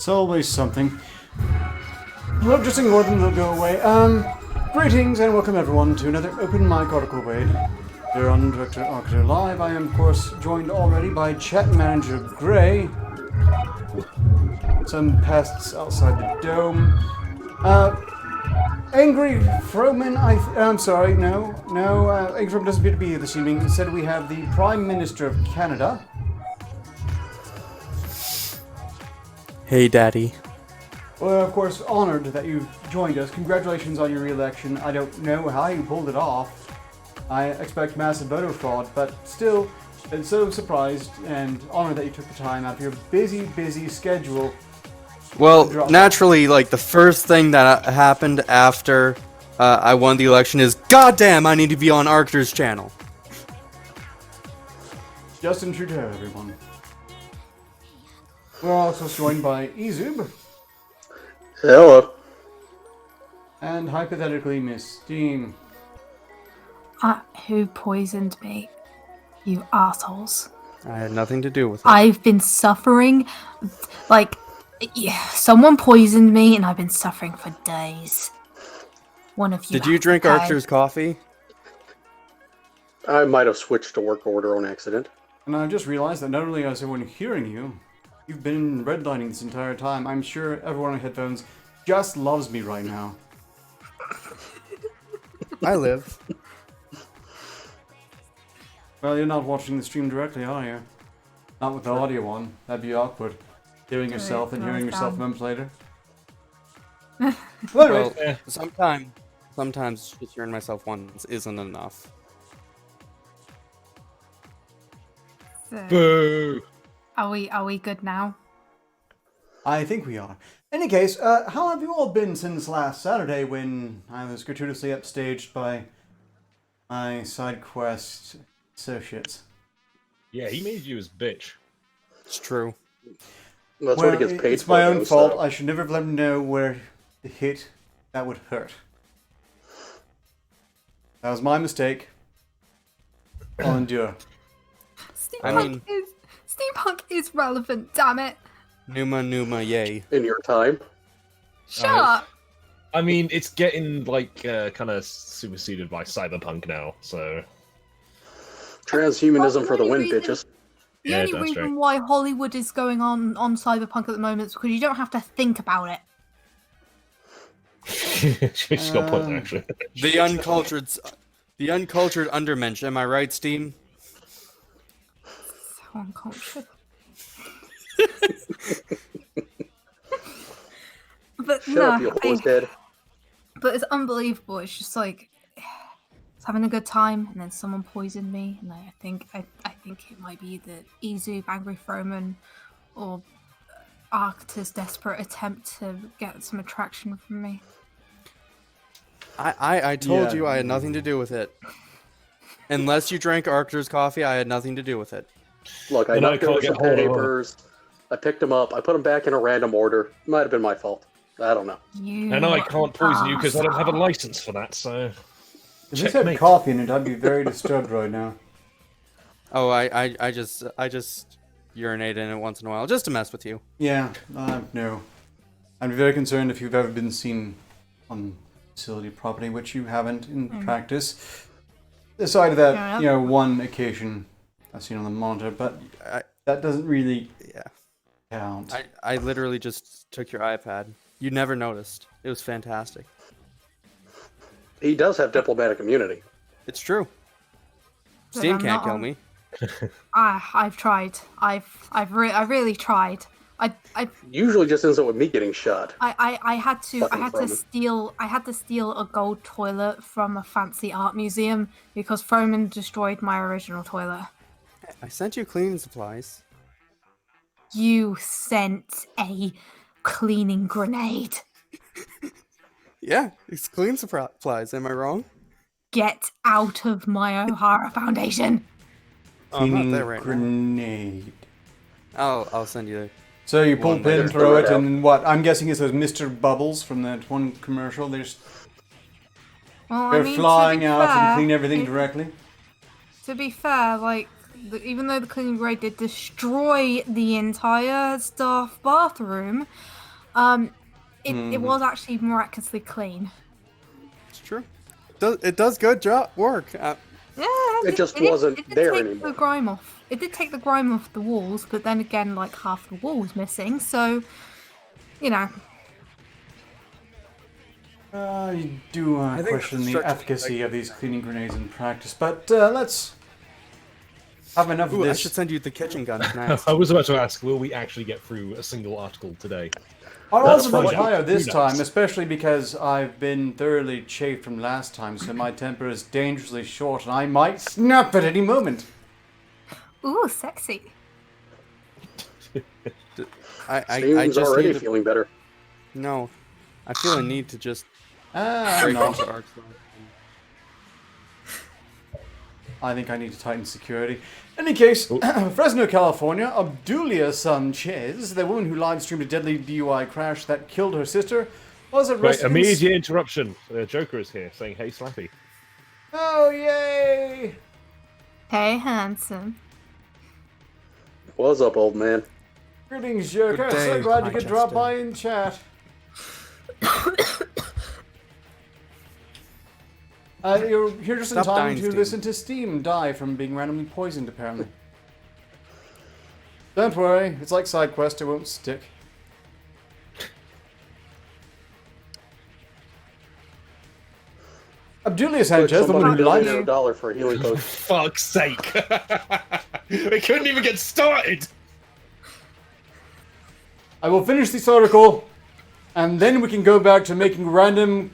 It's always something. Well, just ignore them, they'll go away. Greetings and welcome everyone to another Open Mic Article Wade. Here on Director Arketer Live, I am of course joined already by Chat Manager Gray. Some pests outside the dome. Angry Froman, I'm sorry, no. Angry Froman doesn't appear to be here this evening. Instead we have the Prime Minister of Canada. Hey, Daddy. Well, of course, honored that you've joined us. Congratulations on your re-election. I don't know how you pulled it off. I expect massive voter fraud, but still, been so surprised and honored that you took the time out of your busy schedule. Well, naturally, like, the first thing that happened after I won the election is, goddamn, I need to be on Arketer's channel. Justin Trudeau, everyone. We're also joined by Izub. Hello. And hypothetically Miss Steam. Who poisoned me? You assholes. I had nothing to do with it. I've been suffering, someone poisoned me and I've been suffering for days. One of you. Did you drink Arketer's coffee? I might have switched to work order on accident. And I just realized that not only is everyone hearing you, you've been redlining this entire time. I'm sure everyone on headphones just loves me right now. I live. Well, you're not watching the stream directly, are you? Not with the audio on. That'd be awkward. Hearing yourself and hearing yourself a month later. Well, sometimes just hearing myself once isn't enough. Boo! Are we good now? I think we are. In any case, how have you all been since last Saturday when I was gratuitously upstaged by my side quest associates? Yeah, he made you his bitch. It's true. That's what he gets paid it's for. my own fault. So. I should never have let him know where to hit that would hurt. That was my mistake. I'll endure. Steampunk is relevant, damn it. Numa, yay. In your time. Shut up. I mean, it's getting, kind of superseded by cyberpunk now, so... Transhumanism for the win, bitches. The only reason why Hollywood is going on cyberpunk at the moment is because you don't have to think about it. She's got a point, actually. The uncultured undermensch, am I right, Steam? So uncultured. But Shut up, you horse head. But it's unbelievable. It's just like it's having a good time, and then someone poisoned me, and I think it might be the Izu Angry Froman or Arketer's desperate attempt to get some attraction from me. I told you I had nothing to do with it. Unless you drank Arketer's coffee, I had nothing to do with it. Look, I knocked over some papers. I picked them up. I put them back in a random order. Might have been my fault. I don't know. I know I can't poison you because I don't have a license for that, so... If this had coffee in it, I'd be very disturbed right now. Oh, I just urinate in it once in a while, just to mess with you. Yeah, no. I'd be very concerned if you've ever been seen on facility property, which you haven't in practice. Aside of that, one occasion I've seen on the monitor, but that doesn't really count. I literally just took your iPad. You never noticed. It was fantastic. He does have diplomatic immunity. It's true. Steam can't kill me. I've tried. I really tried. I usually just ends up with me getting shot. I had to steal a gold toilet from a fancy art museum because Froman destroyed my original toilet. I sent you cleaning supplies. You sent a cleaning grenade. Yeah, it's cleaning supplies. Am I wrong? Get out of my O'Hara Foundation. Oh, I'm not there right grenade. Now. I'll send you. So you pull pin, throw it, and what? I'm guessing it's those Mr. Bubbles from that one commercial. They're flying out and clean everything directly. To be fair, even though the cleaning grenade did destroy the entire staff bathroom, It was actually miraculously clean. It's true. It does good job work. Yeah, It just wasn't it did there take anymore. The grime off. It did take the grime off the walls, but then again, like half the wall was missing. So, you know. I do I think question the construction- efficacy of these cleaning grenades in practice, but let's have enough of Ooh, I this. should send you the kitchen gun tonight. I was about to ask, will we actually get through a single article today? I'll That's also much fine. higher this Who time, knows? especially because I've been thoroughly chafed from last time, so my temper is dangerously short, and I might snap at any moment. Ooh, sexy. I Steven's just already need to, feeling better. no. I feel a need to just I'm break not. into Arc's. I think I need to tighten security. In any case, Fresno, California, Obdulia Sanchez, the woman who live-streamed a deadly DUI crash that killed her sister, was Right, arrested. immediate interruption. Joker is here saying, "Hey, Slappy." Oh, yay! Hey, handsome. What's up, old man? Greetings, Joker. Good So day, glad you could Manchester. drop by and chat. You're here just in Stop time dying, to Steve. listen to Steam die from being randomly poisoned, apparently. Don't worry, it's like side quest, it won't stick. Obdulia Sanchez, the woman Somebody who live donated $1 for a healing potion. Fuck's sake! We couldn't even get started. I will finish this article, and then we can go back to making random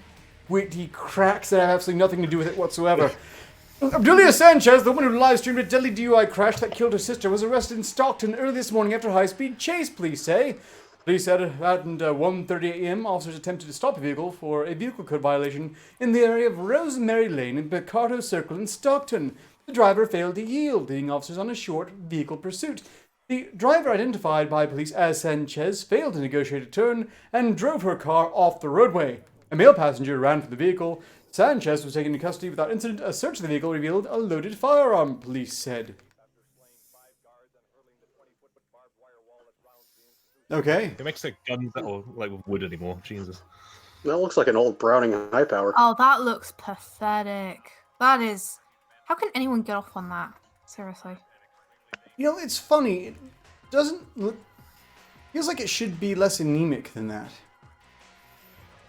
witty cracks that have absolutely nothing to do with it whatsoever. Obdulia Sanchez, the woman who live-streamed a deadly DUI crash that killed her sister, was arrested in Stockton early this morning after a high-speed chase, police say. Police said at 1:30 a.m., officers attempted to stop a vehicle for a vehicle code violation in the area of Rosemary Lane and Picardo Circle in Stockton. The driver failed to yield, leading officers on a short vehicle pursuit. The driver, identified by police as Sanchez, failed to negotiate a turn and drove her car off the roadway. A male passenger ran from the vehicle. Sanchez was taken into custody without incident. A search of the vehicle revealed a loaded firearm, police said. Okay. It makes like guns that are like with wood anymore. Jesus. That looks like an old Browning high power. Oh, that looks pathetic. That is. How can anyone get off on that? Seriously. You know, it's funny. It doesn't look... Feels like it should be less anemic than that.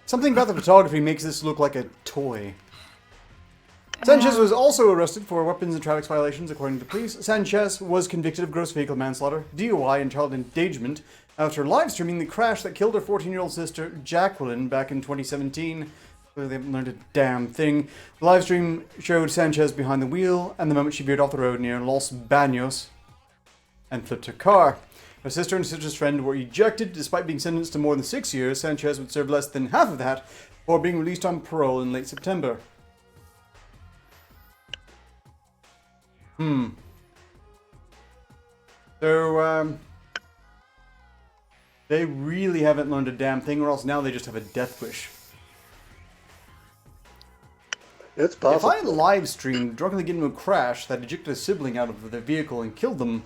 Something about the photography makes this look like a toy. Sanchez was also arrested for weapons and traffic violations, according to police. Sanchez was convicted of gross vehicle manslaughter, DUI, and child endangerment after live-streaming the crash that killed her 14-year-old sister, Jacqueline, back in 2017. Clearly they haven't learned a damn thing. The live stream showed Sanchez behind the wheel and the moment she veered off the road near Los Baños and flipped her car. Her sister and sister's friend were ejected. Despite being sentenced to more than 6 years, Sanchez would serve less than half of that before being released on parole in late September. So, they really haven't learned a damn thing, or else now they just have a death wish. It's If possible. I live streamed drunkenly get into a crash that ejected a sibling out of their vehicle and killed them,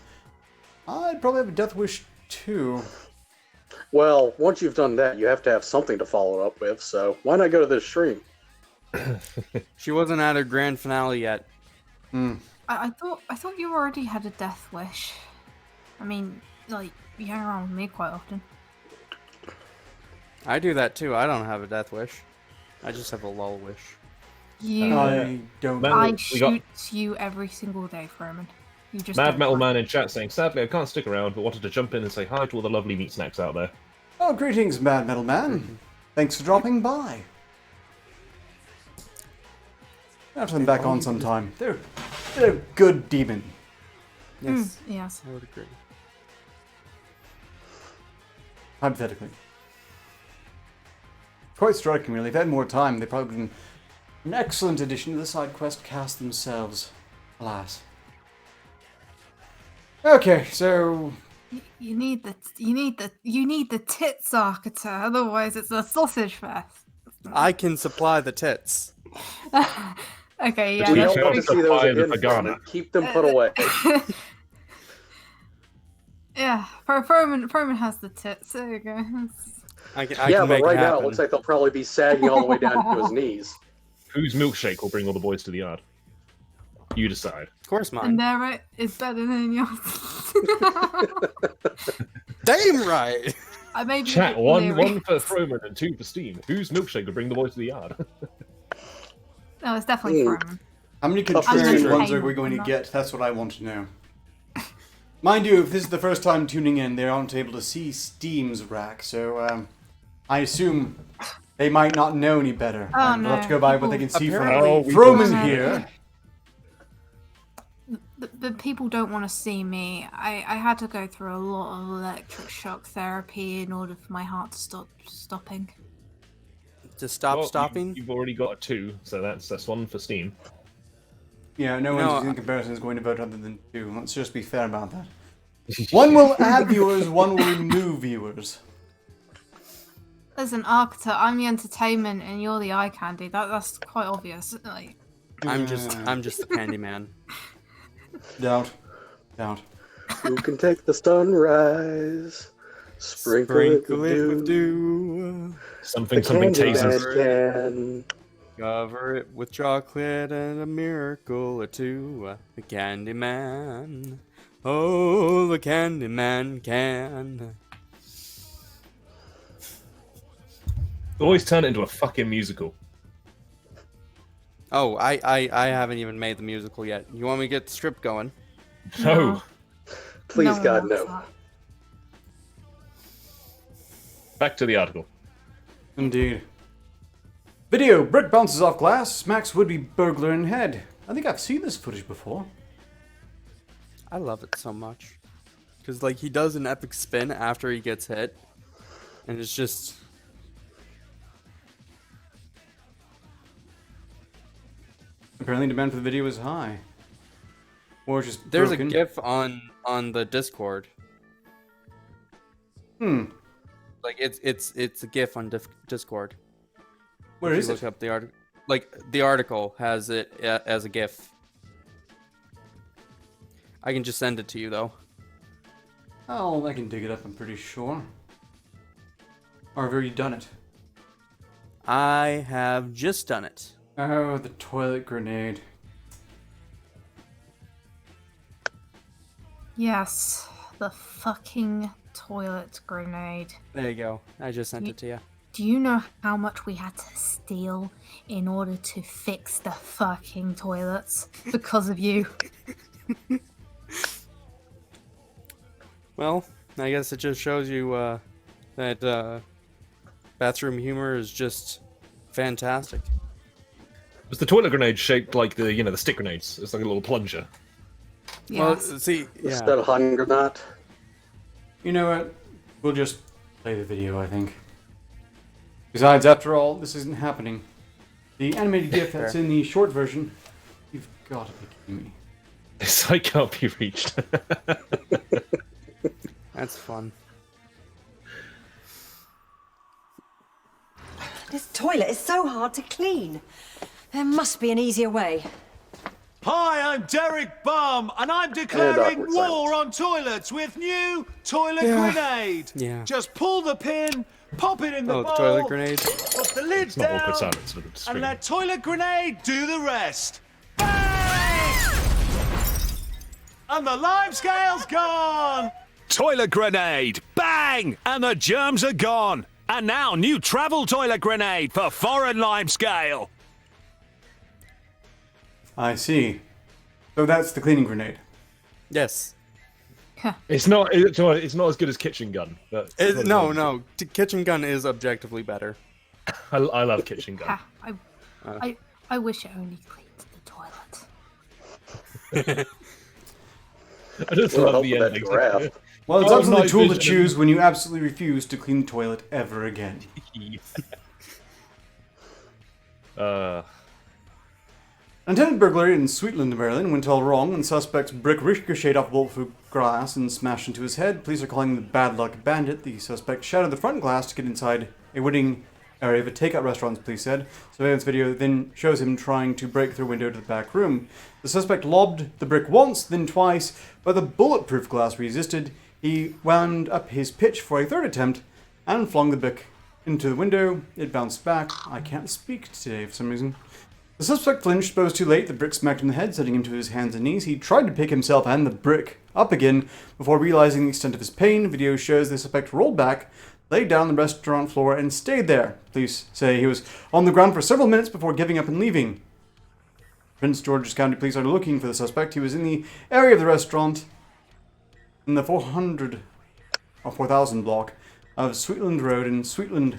I'd probably have a death wish too. Well, once you've done that, you have to have something to follow up with, so why not go to this stream? She wasn't at her grand finale yet. I thought you already had a death wish. I mean, like, you hang around with me quite often. I do that too. I don't have a death wish. I just have a lull wish. I don't Man, I we shoot got- you every single day, Froman. You just Mad don't Metal know. Man in chat saying, "Sadly, I can't stick around, but wanted to jump in and say hi to all the lovely meat snacks out there." Oh, greetings, Mad Metal Man. Thanks for dropping by. I'll have them back on sometime. They're a good demon. Yes, Yes. I would agree. Hypothetically. Quite striking, really. If they had more time, they'd probably been an excellent addition to the side quest cast themselves. Alas. Okay, so You need the tits, Arketer. Otherwise, it's a sausage fest. I can supply the tits. Okay, We yeah. don't Yeah, want to it's a see those fire in the again. vagina. Froman. Keep them put away. Yeah, Froman has the tits. There you go. I Yeah, can but make right it now happen. it looks like they'll probably be sagging all the way down to his knees. Whose milkshake will bring all the boys to the yard? You decide. Of course, mine. And there it is better than yours. Damn right. I may be Chat, one leery. for Froman and 2 for Steam. Whose milkshake will bring the boys to the yard? No, it's definitely from. How many Up to contrarian zero. ones are we going to get? That's what I want to know. Mind you, if this is the first time tuning in, they aren't able to see Steam's rack, so I assume they might not know any better. Oh, They'll have to go by what they can see from Apparently- Froman here. The people don't want to see me. I had to go through a lot of electric shock therapy in order for my heart to stop stopping. To stop Well, stopping? You've already got a 2, so that's 1 for Steam. Yeah, no No, one's in comparison is going to vote other than 2. Let's just be fair about that. One will add viewers, one will remove viewers. Listen, Arketer, I'm the entertainment and you're the eye candy. That's quite obvious. Like, I'm just the candy man. Doubt. Who can take the sunrise? Sprinkle it with dew. dew. Something The candy tastes. man can. Cover it with chocolate and a miracle or two. The candy man. Oh, the candy man can. Always turn it into a fucking musical. Oh, I haven't even made the musical yet. You want me to get the strip going? No. Please, one God, wants no. that. Back to the article. Indeed. Video. Brick bounces off glass, smacks would-be burglar in head. I think I've seen this footage before. I love it so much. Because, like, he does an epic spin after he gets hit. And it's just... Apparently demand for the video is high. Or just There's broken. a GIF on the Discord. Like it's a GIF on Discord. Where If is you it? look up the article. Like the article has it as a GIF. I can just send it to you though. Oh, I can dig it up, I'm pretty sure. Or have you already done it? I have just done it. Oh, the toilet grenade. Yes, the fucking toilet grenade. There you go. I just sent it to you. Do you know how much we had to steal in order to fix the fucking toilets because of you? Well, I guess it just shows you that bathroom humor is just fantastic. Was the toilet grenade shaped like the stick grenades? It's like a little plunger. Well, Yes. see, Instead yeah. of hand grenade. You know what? We'll just play the video, I think. Besides, after all, this isn't happening. The animated GIF that's in the short version, you've got to be kidding me. This site can't be reached. That's fun. This toilet is so hard to clean. There must be an easier way. Hi, I'm Derek Bum, and I'm declaring awkward war on toilets with new toilet grenade. Yeah. Just pull the pin, pop it in the Oh, bowl, the toilet grenade. put the lid It's not awkward down, silence with the and string. let toilet grenade do the rest. Bang! And the lime scale's gone. Toilet grenade, bang, and the germs are gone. And now new travel toilet grenade for foreign lime scale. I see. So that's the cleaning grenade. Yes. It's not as good as kitchen gun. But No. Kitchen gun is objectively better. I love kitchen gun. Ah, I wish it only cleaned the toilet. I just Well, love the help with that ending. giraffe. Well, it's Oh, up to the night tool to vision. choose when you absolutely refuse to clean the toilet ever again. Attempted burglary in Sweetland, Maryland went all wrong when suspect's brick ricocheted off bulletproof glass and smashed into his head. Police are calling him the bad luck bandit. The suspect shattered the front glass to get inside a waiting area of a takeout restaurant, police said. Surveillance video then shows him trying to break through a window to the back room. The suspect lobbed the brick once, then twice, but the bulletproof glass resisted. He wound up his pitch for a third attempt and flung the brick into the window. It bounced back. I can't speak today for some reason. The suspect flinched, but was too late. The brick smacked him in the head, sending him to his hands and knees. He tried to pick himself and the brick up again before realizing the extent of his pain. Video shows the suspect rolled back, laid down on the restaurant floor, and stayed there. Police say he was on the ground for several minutes before giving up and leaving. Prince George's County Police are looking for the suspect. He was in the area of the restaurant in the 400 or 4000 block of Sweetland Road in Sweetland,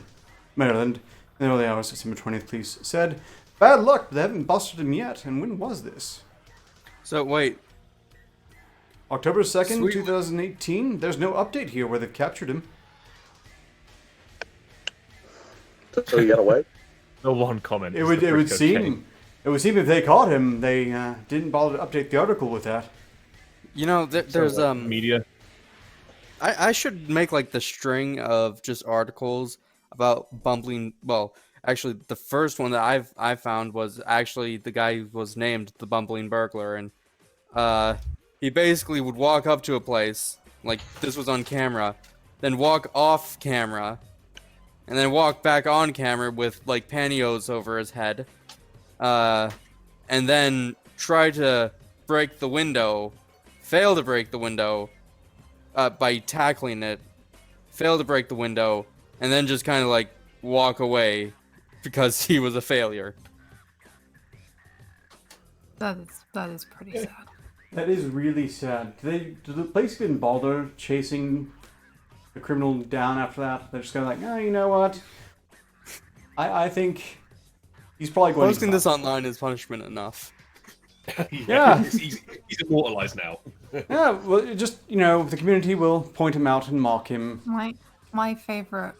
Maryland, in the early hours of September 20th, police said. Bad luck, but they haven't busted him yet. And when was this? So, wait. October 2nd, 2018. There's no update here where they've captured him. So he got away? No one comment. It would seem if they caught him, they didn't bother to update the article with that. You know, there's media. I should make like the string of just articles about bumbling. Well, actually, the first one that I found was actually the guy who was named the bumbling burglar, and he basically would walk up to a place like this was on camera, then walk off camera, and then walk back on camera with like pantyhose over his head, and then try to break the window, fail to break the window by tackling it, fail to break the window, and then just kind of like walk away because he was a failure. That is pretty sad. That is really sad. Do the police even bother chasing the criminal down after that? They're just kind of like, oh, you know what? I think he's probably going Posting this online is punishment enough. Yeah. He's immortalized now. Yeah, well, just, the community will point him out and mock him. My favorite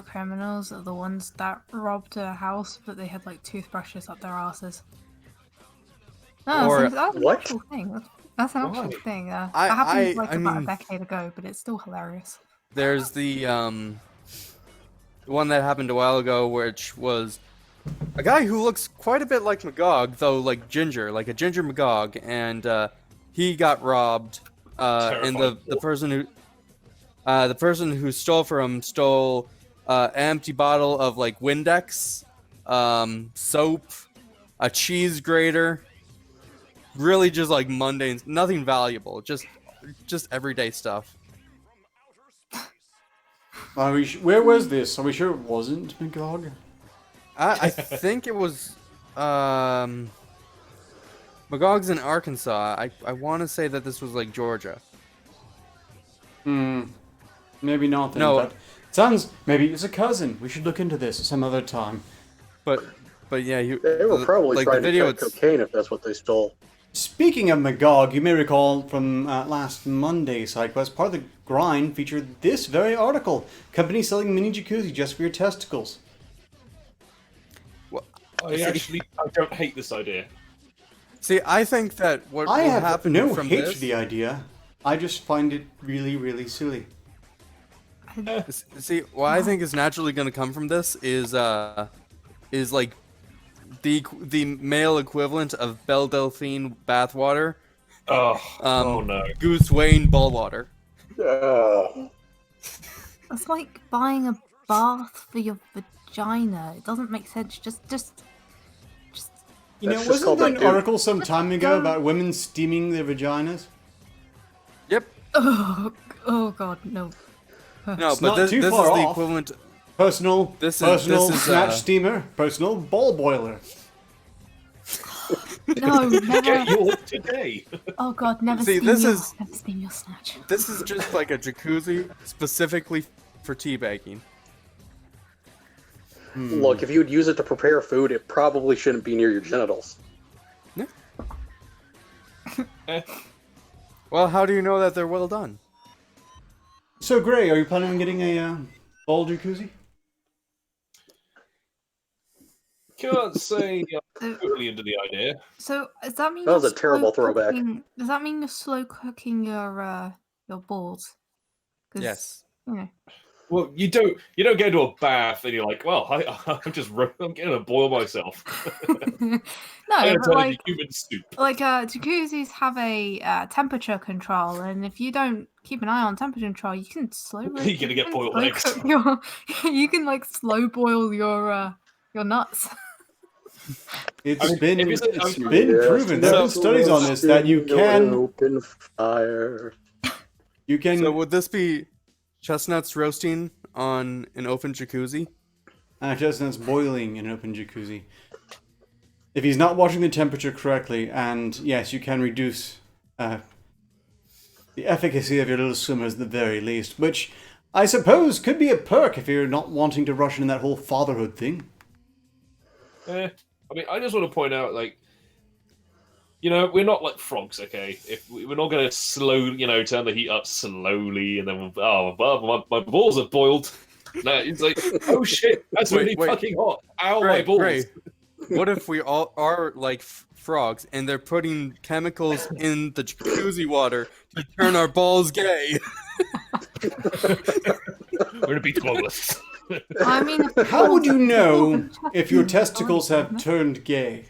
criminals are the ones that robbed a house, but they had like toothbrushes up their asses. No, Or- that's an What? actual thing. That's an actual Why? thing. That I happened like about mean- a decade ago, but it's still hilarious. There's the one that happened a while ago, which was a guy who looks quite a bit like Magog, though like ginger, like a ginger Magog, and he got robbed. And the person who stole from him stole an empty bottle of like Windex, soap, a cheese grater. Really, just like mundane, nothing valuable, just everyday stuff. Where was this? Are we sure it wasn't Magog? I think it was Magog's in Arkansas. I want to say that this was like Georgia. Maybe not then. No. But sounds maybe it's a cousin. We should look into this some other time. But yeah, They were probably like trying the video. to cut cocaine if that's what they stole. Speaking of Magog, you may recall from last Monday's SideQuest, part of the grind featured this very article. Company selling mini jacuzzi just for your testicles. I don't hate this idea. See, I think that what I will have happen no from hate this for the idea. I just find it really, really silly. See, what I think is naturally going to come from this is like the male equivalent of Belle Delphine bathwater. Oh no. Goose Wayne ball water. It's like buying a bath for your vagina. It doesn't make sense. Just You know, That's just wasn't called there that an dude. article some time ago about women steaming their vaginas? Yep. oh god, no. No, It's but not this too is far the off. equivalent. Personal This is, snatch steamer, personal ball boiler. No, never. Get yours today. Oh god, never See, steam this your, is- never steam your snatch. This is just like a jacuzzi specifically for teabagging. Look, if you would use it to prepare food, it probably shouldn't be near your genitals. Well, how do you know that they're well done? So, Gray, are you planning on getting a ball jacuzzi? Can't say I'm totally into the idea. So does that mean That was you're a terrible slow throwback. Does that mean you're slow cooking your balls? 'Cause, Yes. You know, Well, you don't get into a bath and you're like, well, I'm gonna boil myself. No, I'm gonna but turn like into human soup. jacuzzis have a temperature control, and if you don't keep an eye on temperature control, you can slowly You're gonna get boiled eggs. You can like slow boil your nuts. It's been proven. There have been studies on this that you can open fire. You can. So would this be chestnuts roasting on an open jacuzzi? Chestnuts boiling in an open jacuzzi. If he's not watching the temperature correctly, and yes, you can reduce the efficacy of your little swimmers at the very least, which I suppose could be a perk if you're not wanting to rush into that whole fatherhood thing. I mean, I just want to point out, like, we're not like frogs, okay? If we're not going to turn the heat up slowly, and then my balls are boiled. No, it's like, oh shit, that's really fucking hot. Ow, my balls. Ray, what if we all are like frogs, and they're putting chemicals in the jacuzzi water to turn our balls gay? We're gonna be toilets. I mean, how would you know if your testicles have turned gay?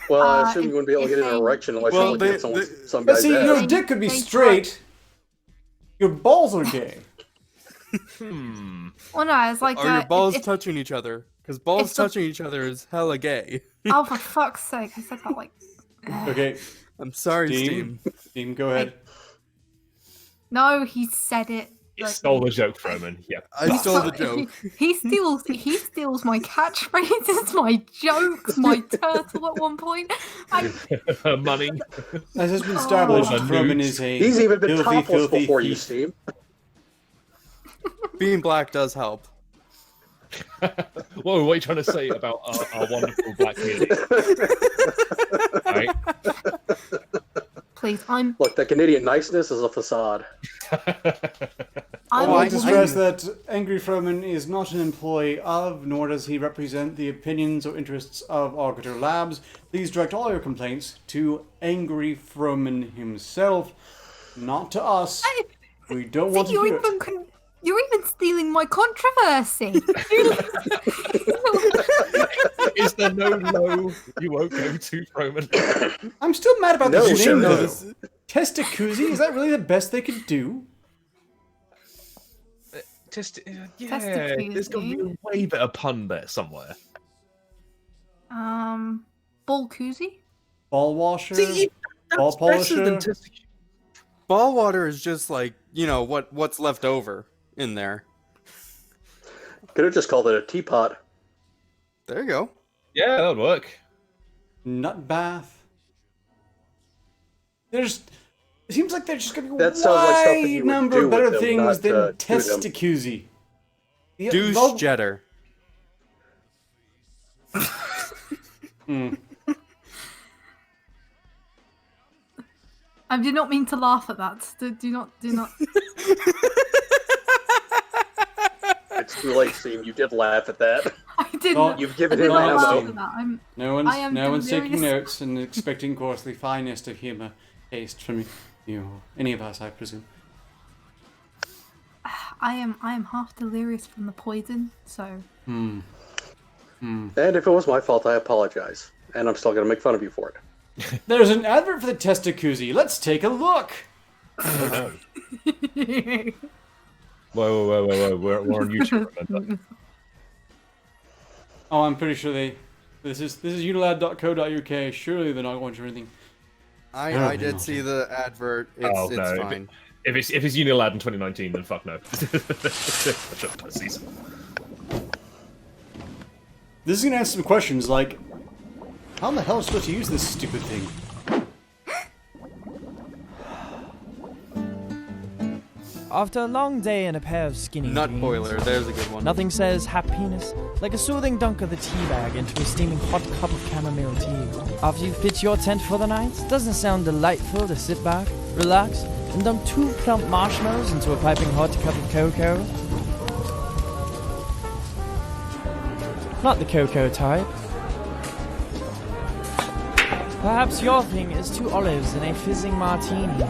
Well, I assume you wouldn't be able to get an erection unless you're looking at some But guy's see, ass. your dick could be straight. Your balls are gay. Well, no, it's like are your balls touching each other? Because balls touching each other is hella gay. Oh, for fuck's sake! I said that like. Okay. I'm sorry, Steam. Steam, go ahead. No, he said it. You stole the joke, Froman. Yeah, I stole the joke. He steals my catchphrases, my jokes, my turtle at one point. Money. As has been established, Froman is a He's even been filthy, topless filthy before you, thief. Steve. Being black does help. Whoa, what are you trying to say about our wonderful black community? Right? Please, Look, the Canadian niceness is a facade. I want to stress that Angry Froman is not an employee of, nor does he represent the opinions or interests of Arketer Labs. Please direct all your complaints to Angry Froman himself, not to us. We don't want to hear it. You're even stealing my controversy. Is there no low you won't go to, Froman? I'm still mad about this name, though. this. Testacuzzi? Is that really the best they could do? There's got to be a way better pun there somewhere. Ball koozie? Ball washer? Ball polisher? Ball water is just like, what's left over in there. Could have just called it a teapot. There you go. Yeah, that would work. Nut bath? It seems like there's just going to be That sounds like something wide you would number do of better with them, things not, than do them. testacuzzi. Douche jetter. I did not mean to laugh at that. Do not. It's too late, Steve. You did laugh at that. I didn't. Well, You've given I did him not laugh ammo. at that. No one's taking delirious. notes and expecting, of course, the finest of humor taste from you or any of us, I presume. I am half delirious from the poison, so. And if it was my fault, I apologize. And I'm still going to make fun of you for it. There's an advert for the testacuzzi. Let's take a look. Whoa. We're on YouTube, remember? Oh, I'm pretty sure this is unilad.co.uk. Surely they're not going to anything. I did see the advert. It's no. fine. If it's Unilad in 2019, then fuck no. Pussies. This is going to answer some questions like, how in the hell am I supposed to use this stupid thing? After a long day and a pair of skinny Nut jeans, boiler. There's a good one. nothing says happiness like a soothing dunk of the tea bag into a steaming hot cup of chamomile tea. After you've pitched your tent for the night, doesn't it sound delightful to sit back, relax, and dump 2 plump marshmallows into a piping hot cup of cocoa? Not the cocoa type. Perhaps your thing is 2 olives and a fizzing martini.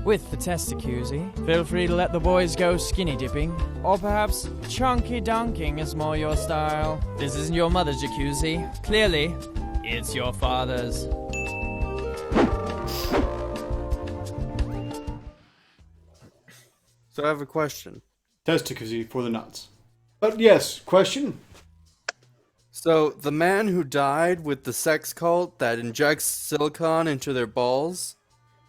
with the test jacuzzi. Feel free to let the boys go skinny dipping, or perhaps chunky dunking is more your style. This isn't your mother's jacuzzi. Clearly, it's your father's. So I have a question. Testicular for the nuts. But yes, question? So the man who died with the sex cult that injects silicone into their balls,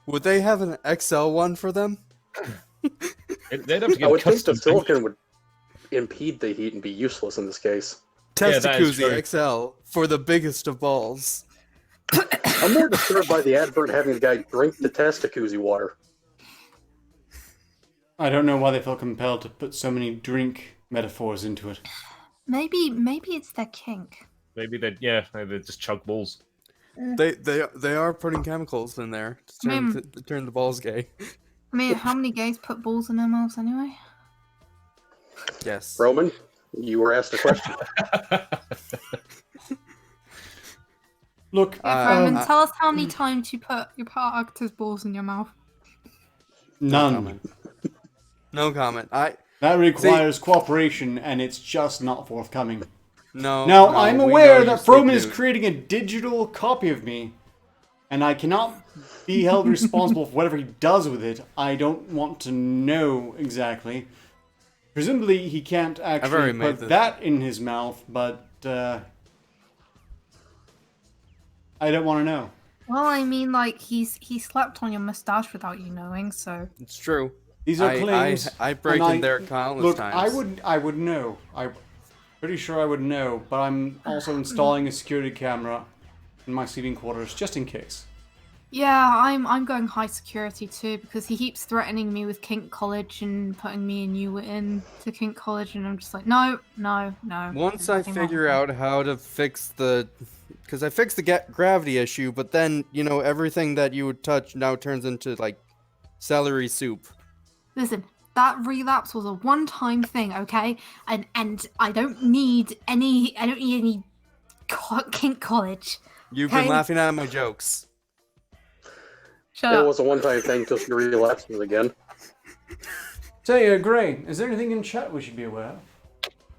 would they have an XL one for them? They'd have to get I would think the custom silicon would impede the heat and be useless in this case. Yeah, that is true. Testicular XL for the biggest of balls. I'm more disturbed by the advert having the guy drink the testacuzzi water. I don't know why they felt compelled to put so many drink metaphors into it. Maybe it's their kink. Maybe they just chug balls. They are putting chemicals in there to turn the balls gay. I mean, how many gays put balls in their mouths anyway? Yes. Roman, you were asked a question. Look, Roman, tell us how many times you put Arketer's balls in your mouth. none. No comment. That requires cooperation, and it's just not forthcoming. No. Now, no, I'm we aware know that you're Froman is stupid. creating a digital copy of me, and I cannot be held responsible for whatever he does with it. I don't want to know exactly. Presumably, he can't actually put that in his mouth, but I don't want to know. Well, I mean, like, he slept on your mustache without you knowing, so... It's true. These are claims. I break in there countless times. Look, I would know. I'm pretty sure I would know, but I'm also installing a security camera in my sleeping quarters just in case. Yeah, I'm going high security too, because he keeps threatening me with Kink College and putting me and you in to Kink College, and I'm just like, no. Once I figure out how to fix because I fixed the gravity issue, but then, everything that you would touch now turns into, like, celery soup. Listen, that relapse was a one-time thing, okay? And I don't need any Kink College. You've been laughing at my jokes. Shut It up. was a one-time thing until she relapses again. Say, Gray, is there anything in chat we should be aware of?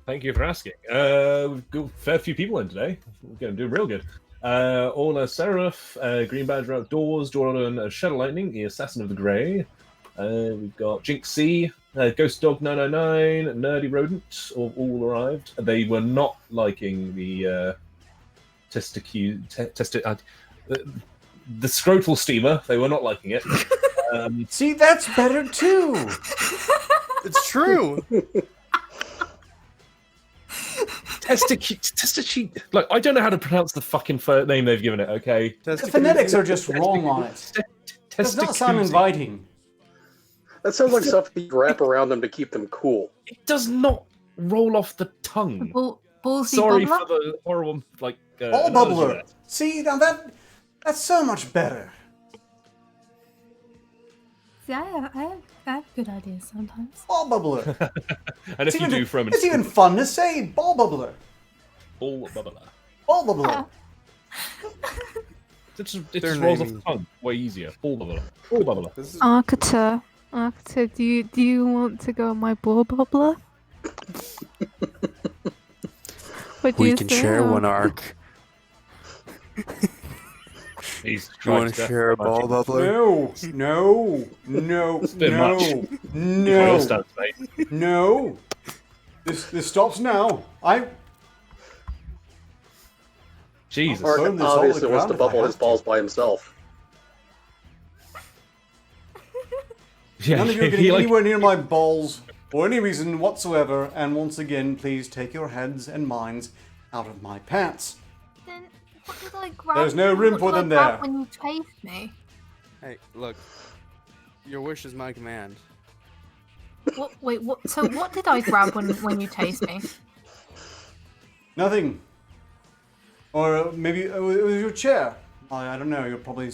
Thank you for asking. We've got a fair few people in today. We're going to do real good. Orla Seraph, Green Badger Outdoors, Jordan Shadow Lightning, the Assassin of the Grey. We've got Jinx C, Ghost Dog 999, Nerdy Rodent, all arrived. They were not liking the the scrotal steamer. They were not liking it. See, that's better too. It's true. Testicular. Like, I don't know how to pronounce the fucking name they've given it. Okay, The phonetics are just wrong on it. Does not sound inviting. That sounds like stuff you wrap around them to keep them cool. It does not roll off the tongue. Ballsy Sorry bubbler? for the horrible, like... Ball analogy bubbler. there. See, now that's so much better. See, I have good ideas sometimes. Ball bubbler. And if you do from it's even fun to say. Ball bubbler. ball bubbler. Ball bubbler. It just rolls off the tongue way easier. Ball bubbler. Ball bubbler. Arketer, do you want to go on my ball bubbler? We can share one arc. You want to share a ball bubbler? No. bit much. No. This stops now. Jesus. Ark Burn this all obviously the wants ground to if I bubble have his to. balls by himself. Yeah, None of you are he, getting like, anywhere near my balls for any reason whatsoever. And once again, please take your heads and minds out of my pants. Then what did I grab? There's no room for them there. When you chased me. Hey, look. Your wish is my command. What? Wait, what? So what did I grab when you tased me? Nothing. Or maybe it was your chair. I don't know. You're probably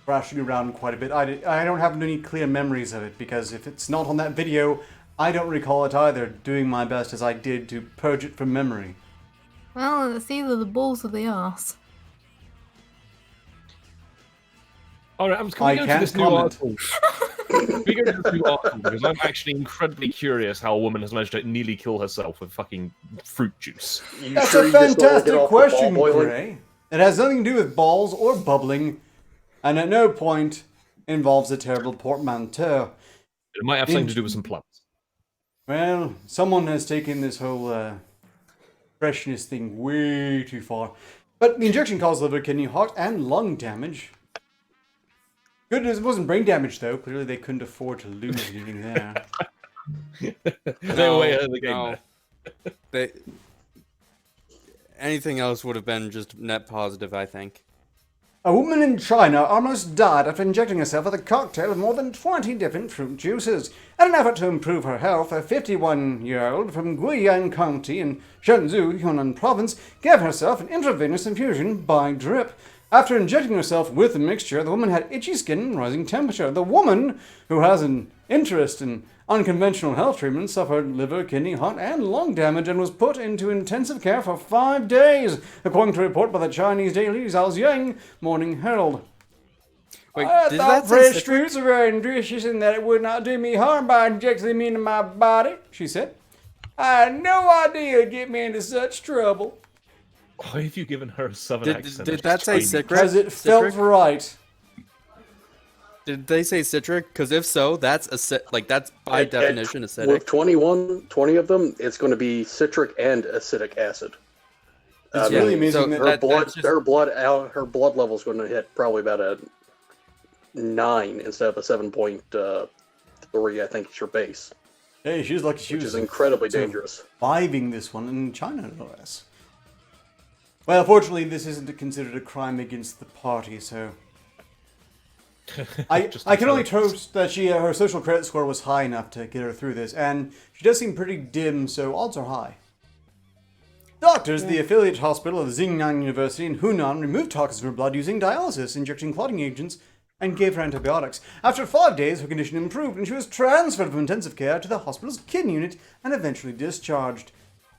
thrashing around quite a bit. I don't have any clear memories of it, because if it's not on that video, I don't recall it either, doing my best as I did to purge it from memory. Well, it's either the balls or the arse. Alright, can we go to can't this new comment. article? We go to the article because I'm actually incredibly curious how a woman has managed to nearly kill herself with fucking fruit juice. That's a fantastic question, Gray. It has nothing to do with balls or bubbling, and at no point involves a terrible portmanteau. It might have something to do with some plants. Well, someone has taken this whole freshness thing way too far. But the injection caused liver, kidney, heart, and lung damage. Good news, it wasn't brain damage, though. Clearly they couldn't afford to lose anything there. They were way ahead of the game there. Anything else would have been just net positive, I think. A woman in China almost died after injecting herself with a cocktail of more than 20 different fruit juices. In an effort to improve her health, a 51-year-old from Guiyang County in Shenzhou, Yunnan Province, gave herself an intravenous infusion by drip. After injecting herself with the mixture, the woman had itchy skin and rising temperature. The woman, who has an interest in unconventional health treatments, suffered liver, kidney, heart, and lung damage and was put into intensive care for 5 days, according to a report by the Chinese daily Zhaoxiang Morning Herald. Wait, I thought fresh fruits were very nutritious and that it would not do me harm by injecting them into my body, she said. I had no idea it'd get me into such trouble. Why have you given her a southern accent? Did that say citric? Because it felt right. Did they say citric? Because if so, that's that's by definition acidic. With 20 of them, it's going to be citric and acidic acid. It's really amazing that her blood level is going to hit probably about a 9 instead of a 7.3. I think is your base. Hey, she's lucky she was. Which is incredibly dangerous. Surviving this one in China, no less. Well, fortunately, this isn't considered a crime against the party, so I can only toast that her social credit score was high enough to get her through this, and she does seem pretty dim, so odds are high. Doctors at the affiliate hospital of the Xingnan University in Hunan removed toxins from her blood using dialysis, injecting clotting agents, and gave her antibiotics. After 5 days, her condition improved, and she was transferred from intensive care to the hospital's kidney unit and eventually discharged.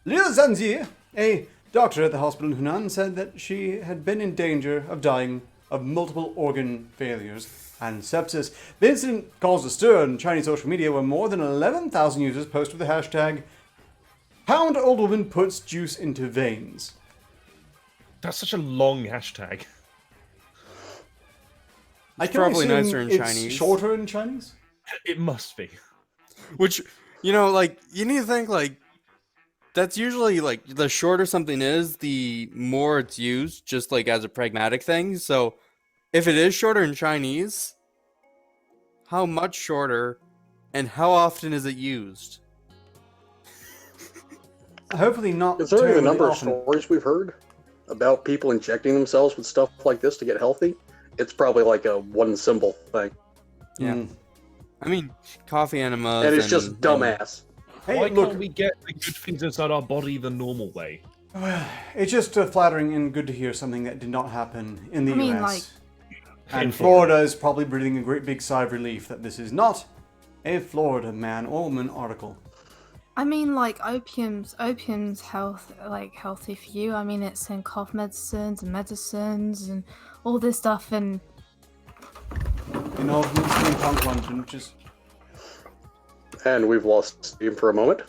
Liu Zanzi, a doctor at the hospital in Hunan, said that she had been in danger of dying of multiple organ failures and sepsis. The incident caused a stir in Chinese social media where more than 11,000 users posted with the hashtag #PoundOldWomanPutsJuice into veins. That's such a long hashtag. It's probably nicer in Chinese. Shorter in Chinese? It must be. Which, you need to think, that's usually, the shorter something is, the more it's used, just, as a pragmatic thing. So, if it is shorter in Chinese, how much shorter, and how often is it used? Hopefully not. Considering the number of stories we've heard about people injecting themselves with stuff like this to get healthy, it's probably like a one symbol thing. Yeah. I mean, coffee enemas. And it's just dumbass. Hey, why look, can't we get the good things inside our body the normal way? It's just flattering and good to hear something that did not happen in the US. And In Florida is probably breathing a great big sigh of relief that this is not a Florida man or woman article. I mean, opium's healthy for you. I mean, it's in cough medicines and all this stuff, and just. And we've lost Steam for a moment.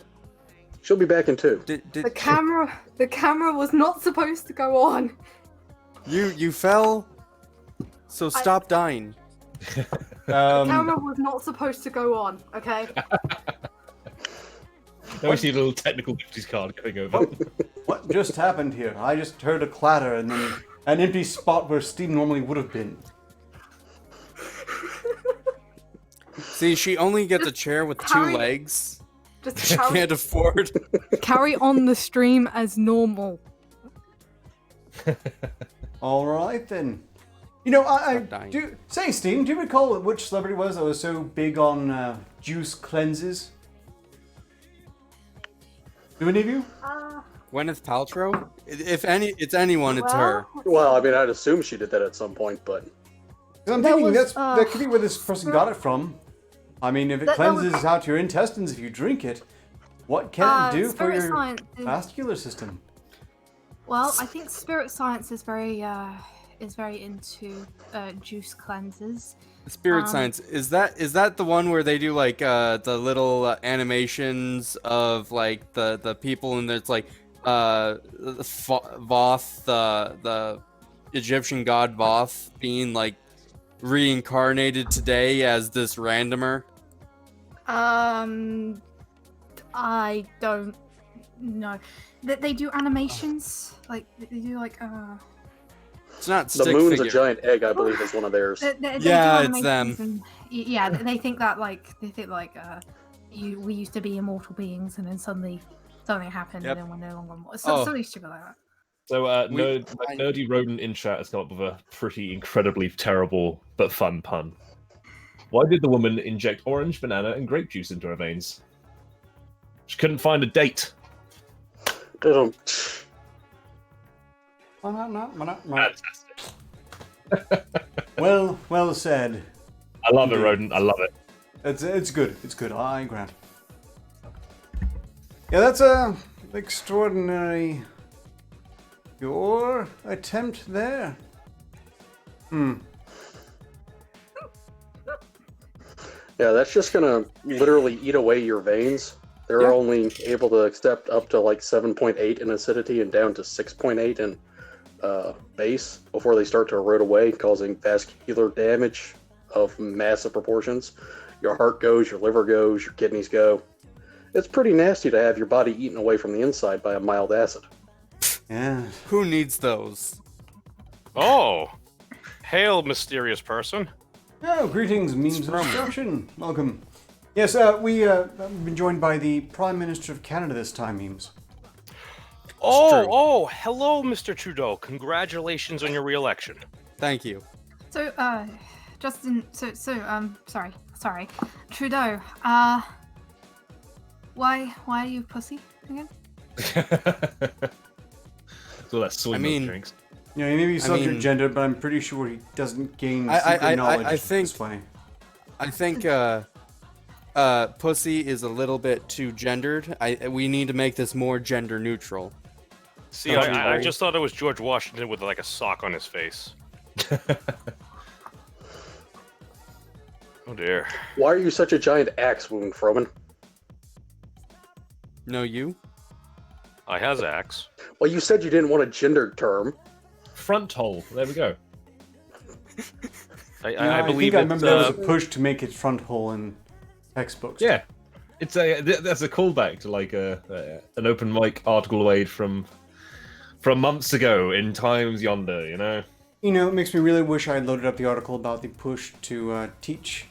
She'll be back in 2. The camera was not supposed to go on. You fell, so stop dying. The camera was not supposed to go on. Okay. Now we see a little technical difficulties card going over. What just happened here? I just heard a clatter and then an empty spot where Steam normally would have been. See, she only gets a chair with 2 legs. She can't afford. Carry on the stream as normal. All right then. I do say, Steam. Do you recall which celebrity it was that was so big on juice cleanses? Do any of you? Gwyneth Paltrow? If it's anyone, it's her. Well, I mean, I'd assume she did that at some point, but I'm thinking that could be where this person got it from. I mean, if it cleanses out your intestines if you drink it, what can it do for your vascular system? Well, I think spirit science is very is very into juice cleansers. Spirit Science, is that the one where they do like the little animations of like the people, and there's like Voth, the Egyptian god Voth, being like reincarnated today as this randomer? I don't know. They do animations, like they do like It's not The stick moon's figure. a giant egg, I believe, is one of theirs. They Yeah, do it's animations them. Yeah, they think that we used to be immortal beings, and then suddenly something happened, Yep. and then we're no longer immortal. Oh. Something stupid like that. So, We- nerdy rodent in chat has come up with a pretty incredibly terrible but fun pun. Why did the woman inject orange, banana, and grape juice into her veins? She couldn't find a date. Fantastic. Well said. I love it, Indeed. rodent. I love it. It's good. It's good. I grant. Yeah, that's a extraordinary. Your attempt there. Yeah, that's just gonna literally eat away your veins. They're Yeah. only able to accept up to like 7.8 in acidity and down to 6.8 in base before they start to erode away, causing vascular damage of massive proportions. Your heart goes, your liver goes, your kidneys go. It's pretty nasty to have your body eaten away from the inside by a mild acid. Yeah. Who needs those? Oh, hail, mysterious person. Oh, greetings, means of destruction. Welcome. Yes, we've been joined by the Prime Minister of Canada this time, Memes. Oh, hello, Mr. Trudeau. Congratulations on your re-election. Thank you. So, Justin, sorry, Trudeau, why are you pussy again? So that's soy I milk mean- drinks. Yeah, he may be subject mean- gender, but I'm pretty sure he doesn't gain I- secret I knowledge think- this way. I think pussy is a little bit too gendered. We need to make this more gender neutral. See, Don't you I worry. just thought it was George Washington with like a sock on his face. Oh dear. Why are you such a giant axe wound, Froman? No, you? I has axe. Well, you said you didn't want a gendered term. Front hole. There we go. I believe think I it's, remember there was a push to make it front hole in textbooks. Yeah, it's that's a callback to like an open mic article made from months ago in Times Yonder. You know. You know, it makes me really wish I had loaded up the article about the push to teach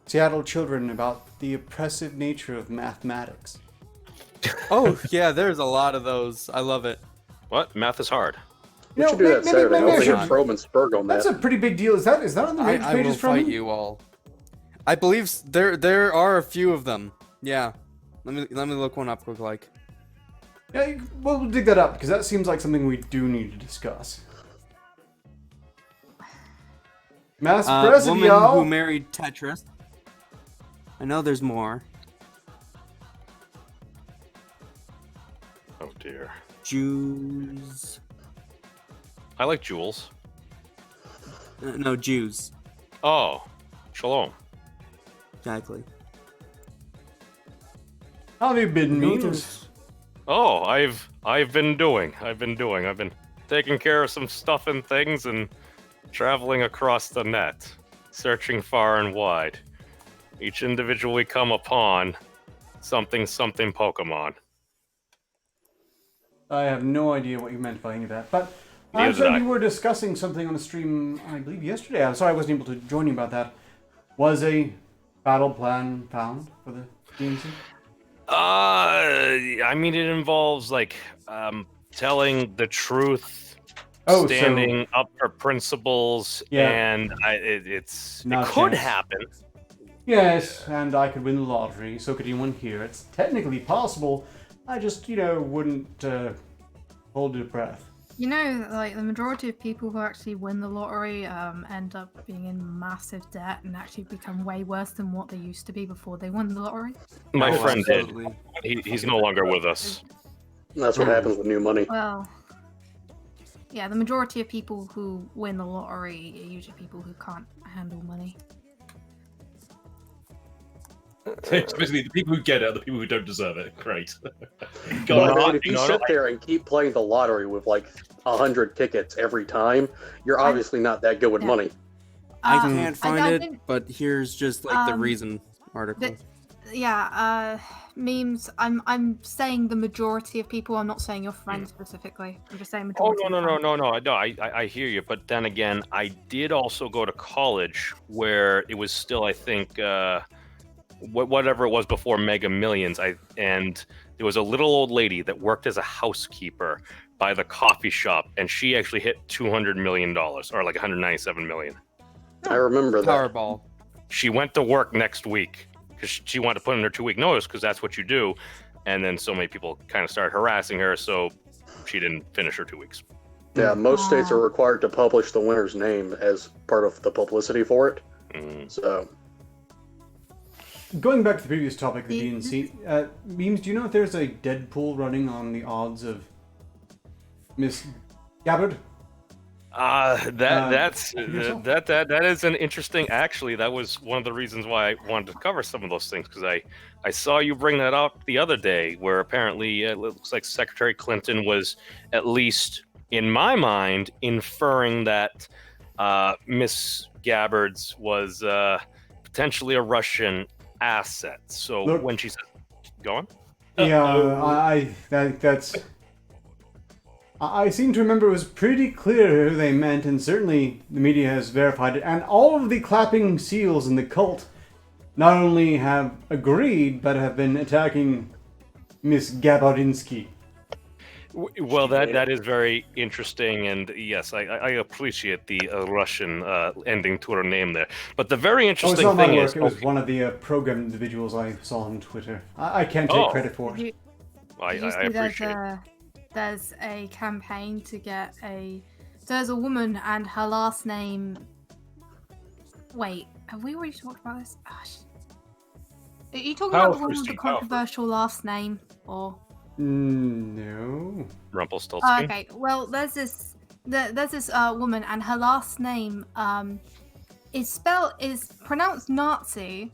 Seattle children about the oppressive nature of mathematics. Oh, yeah, there's a lot of those. I love it. What? Math is hard. You should do that Saturday. maybe I I'll should- get Froman Spurg on That's that. a pretty big deal. Is that on the rage I will pages from fight you all. I believe there are a few of them. Yeah. Let me look one up quick. Like, Yeah, we'll dig that up because that seems like something we do need to discuss. Mass president, woman y'all. who married Tetris. I know there's more. Oh dear. Jews. I like jewels. No, Jews. Oh, shalom. Exactly. How have you been, No, Memes? there's- Oh, I've been doing. I've been taking care of some stuff and things and traveling across the net, searching far and wide. Each individual we come upon, something Pokemon. I have no idea what you meant by any of that, but Neither I'm did sure I. you were discussing something on the stream, I believe yesterday. I'm sorry I wasn't able to join you about that. Was a battle plan found for the DMC? I mean, it involves like telling the truth, Oh, so- standing up for principles, Yeah. and it Not a could chance. happen. Yes, and I could win the lottery, so could anyone here. It's technically possible. I just, wouldn't hold your breath. You know, like the majority of people who actually win the lottery end up being in massive debt and actually become way worse than what they used to be before they won the lottery. My Oh, friend did. absolutely. He's no longer with us. That's what happens with new money. Well, Yeah, the majority of people who win the lottery are usually people who can't handle money. It's basically the people who get it are the people who don't deserve it. Great. Well, God, dude, if you sit there and keep playing the lottery with like 100 tickets every time, you're obviously not that good with money. I can't find I it, didn't- but here's just like the reason article. Memes. I'm saying the majority of people. I'm not saying your friends specifically. I'm just saying majority. Oh no! I hear you, but then again, I did also go to college where it was still, I think, whatever it was before Mega Millions. And there was a little old lady that worked as a housekeeper by the coffee shop, and she actually hit $200 million, or like 197 million. I remember that. Powerball. She went to work next week because she wanted to put in her 2-week notice because that's what you do. And then so many people kind of started harassing her, so she didn't finish her 2 weeks. Yeah, most states are required to publish the winner's name as part of the publicity for it. So, Going back to the previous topic, the DNC, Memes, do you know if there's a Deadpool running on the odds of Miss Gabbard? That is an interesting. Actually, that was one of the reasons why I wanted to cover some of those things, because I saw you bring that up the other day, where apparently it looks like Secretary Clinton was, at least in my mind, inferring that Miss Gabbard's was potentially a Russian asset. So Look, when she said, "Go on," I seem to remember it was pretty clear who they meant, and certainly the media has verified it. And all of the clapping seals in the cult not only have agreed, but have been attacking Miss Gabardinsky. Well, that is very interesting, and yes, I appreciate the Russian ending to her name there. But the very interesting it's not thing my work. is, It was one of the program individuals I saw on Twitter. I can't take credit for it. I appreciate it. There's a campaign to get there's a woman and her last name. Wait, have we already talked about this? Gosh. Are you talking about the one with the controversial last name, or? No. Rumpelstiltskin. Okay, well, there's this woman and her last name is pronounced Nazi.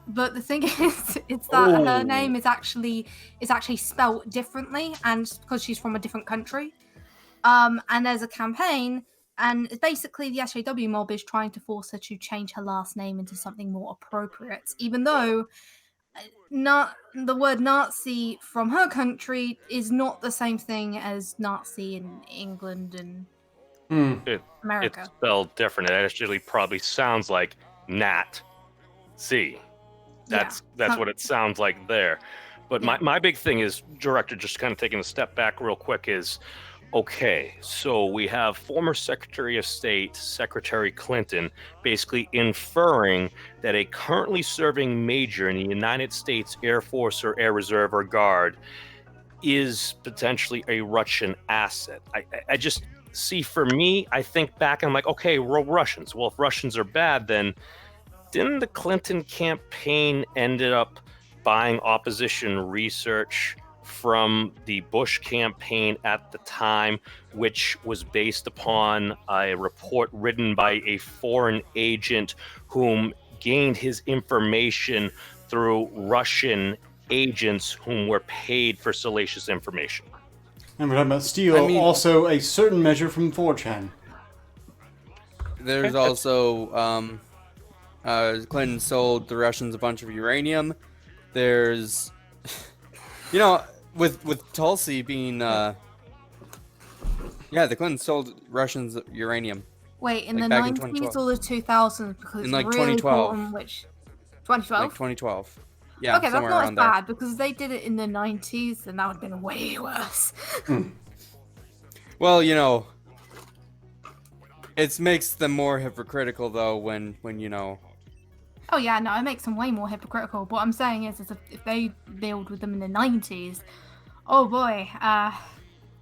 But the thing is, it's that her name is actually spelt differently, and because she's from a different country. And there's a campaign, and basically the SJW mob is trying to force her to change her last name into something more appropriate, even though not the word Nazi from her country is not the same thing as Nazi in England and America. It's spelled different. It actually probably sounds like Nat C. That's what it sounds like there. But my big thing is, Director, just kind of taking a step back real quick, is, okay, so we have former Secretary of State, Secretary Clinton, basically inferring that a currently serving major in the United States Air Force or Air Reserve or Guard is potentially a Russian asset. I just see, for me, I think back and I'm like, okay, we're Russians. Well, if Russians are bad, then didn't the Clinton campaign ended up buying opposition research from the Bush campaign at the time, which was based upon a report written by a foreign agent whom gained his information through Russian agents whom were paid for salacious information? And we're talking about Steele, also a certain measure from 4chan. There's also Clinton sold the Russians a bunch of uranium. There's, with Tulsi being, the Clintons sold Russians uranium. Wait, in the 90s or the 2000s? Because in like it's really 2012. important which 2012? Like 2012. Yeah, okay, that's somewhere not as around there. bad because if they did it in the 90s, then that would have been way worse. Well, it makes them more hypocritical though when Oh yeah, no, it makes them way more hypocritical. What I'm saying is if they build with them in the 90s, oh boy,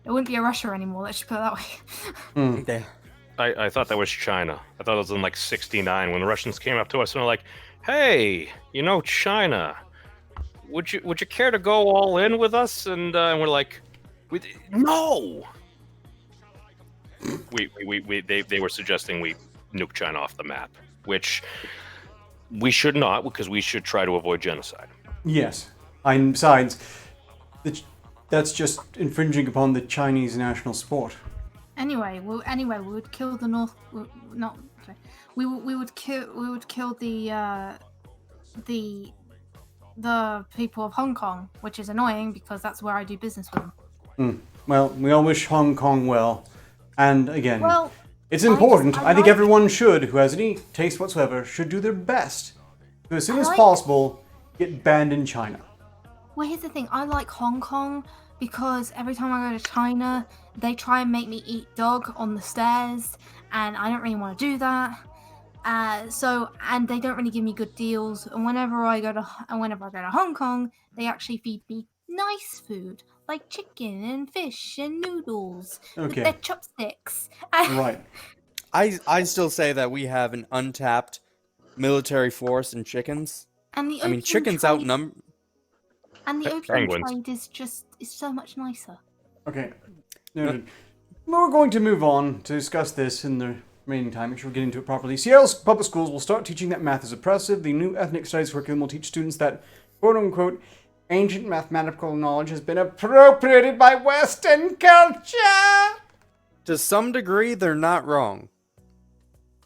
it wouldn't be a Russia anymore. Let's just put it that way. Yeah. I thought that was China. I thought it was in like '69 when the Russians came up to us and were like, "Hey, China, would you care to go all in with us?" And we're like, "No." they were suggesting we nuke China off the map, which we should not, because we should try to avoid genocide. Yes. And besides, that's just infringing upon the Chinese national sport. Anyway, we would kill the North. Not sorry. We would kill the people of Hong Kong, which is annoying because that's where I do business with them. Well, we all wish Hong Kong well. And again, Well, it's important. I think like- everyone should, who has any taste whatsoever, should do their best to, as soon as like- possible, get banned in China. Well, here's the thing. I like Hong Kong because every time I go to China, they try and make me eat dog on the stairs, and I don't really want to do that. And they don't really give me good deals. And whenever I go to Hong Kong, they actually feed me nice food like chicken and fish and noodles with Okay. their chopsticks. Right. I still say that we have an untapped military force in chickens. And the I mean, opium chickens trade- outnumber. And the opium Penguins. trade is so much nicer. Okay. Noted. We're going to move on to discuss this in the remaining time. Make sure we get into it properly. Seattle's public schools will start teaching that math is oppressive. The new ethnic studies curriculum will teach students that, quote unquote, ancient mathematical knowledge has been appropriated by Western culture. To some degree, they're not wrong.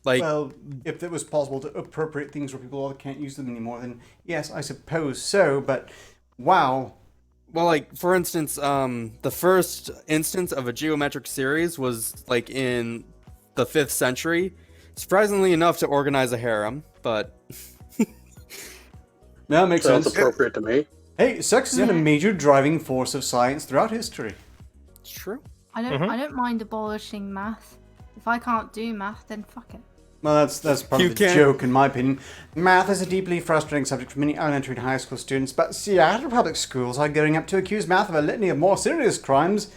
Like, Well, if it was possible to appropriate things where people can't use them anymore, then yes, I suppose so. But wow. well, like for instance, the first instance of a geometric series was like in the 5th century. Surprisingly enough, to organize a harem, but That makes Sounds sense. appropriate to me. Hey, sex has been a major driving force of science throughout history. it's true. I don't mind abolishing math. If I can't do math, then fuck it. Well, that's part You of the can't- joke, in my opinion. Math is a deeply frustrating subject for many elementary and high school students, but Seattle public schools are gearing up to accuse math of a litany of more serious crimes.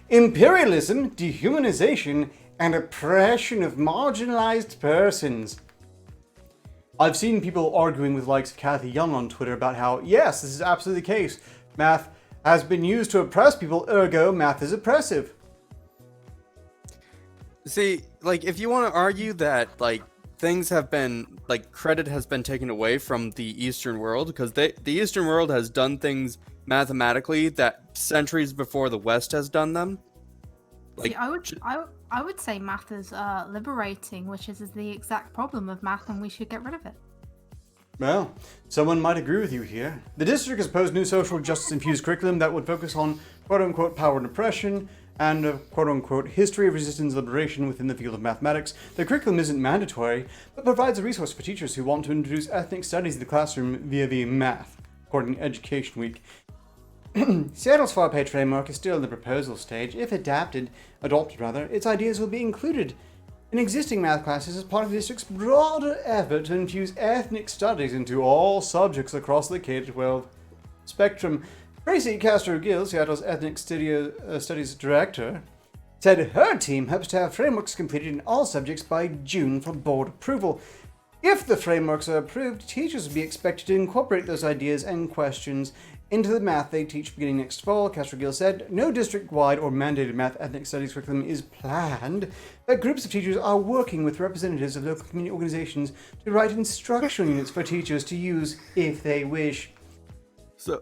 Imperialism, dehumanization, and oppression of marginalized persons. I've seen people arguing with likes of Kathy Young on Twitter about how, yes, this is absolutely the case. Math has been used to oppress people, ergo, math is oppressive. See, like, if you want to argue that, like, things have been, like, credit has been taken away from the Eastern world, because the Eastern world has done things mathematically that centuries before the West has done them. Like, See, I would say math is liberating, which is the exact problem of math, and we should get rid of it. Well, someone might agree with you here. The district has proposed new social justice-infused curriculum that would focus on quote-unquote power and oppression and quote-unquote history of resistance and liberation within the field of mathematics. The curriculum isn't mandatory, but provides a resource for teachers who want to introduce ethnic studies in the classroom via math, according to Education Week. Seattle's 4-page framework is still in the proposal stage. If adopted, its ideas will be included in existing math classes as part of the district's broader effort to infuse ethnic studies into all subjects across the K-12 spectrum. Tracy Castro-Gill, Seattle's Ethnic Studies Director, said her team hopes to have frameworks completed in all subjects by June for board approval. If the frameworks are approved, teachers will be expected to incorporate those ideas and questions into the math they teach beginning next fall. Castro-Gill said no district-wide or mandated math ethnic studies curriculum is planned, but groups of teachers are working with representatives of local community organizations to write instructional units for teachers to use if they wish.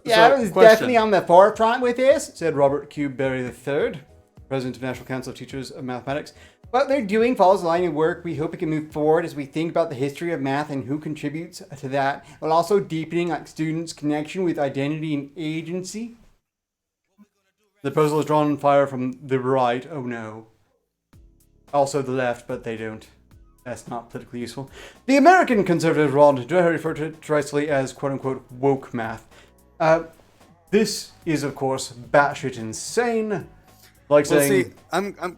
Yeah, I was definitely on the forefront with this, said Robert Q. Berry III, President of the National Council of Teachers of Mathematics. What they're doing follows the line of work we hope it can move forward as we think about the history of math and who contributes to that, while also deepening students' connection with identity and agency. The proposal is drawn on fire from the right. Oh no. Also the left, but they don't. That's not politically useful. The American conservative Rod Dreher referred to it derisively as quote-unquote woke math. This is, of course, batshit insane. Like saying... see,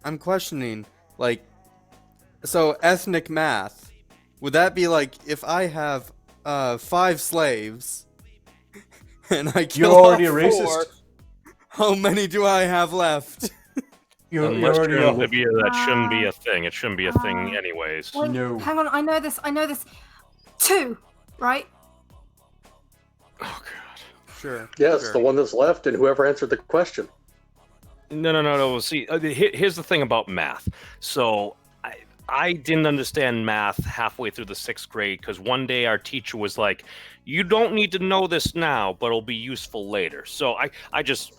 I'm questioning, like, so ethnic math, would that be like, if I have 5 slaves, and I kill You're already off a 4, racist. how many do I have left? You're Unless already you're in a... Libya, that shouldn't be a thing. It shouldn't be a thing anyways. Wait, No. hang on, I know this. 2, right? Oh god. Sure. Yes, sure. the one that's left, and whoever answered the question. No. See, here's the thing about math. So I didn't understand math halfway through the 6th grade because one day our teacher was like, "You don't need to know this now, but it'll be useful later." So I just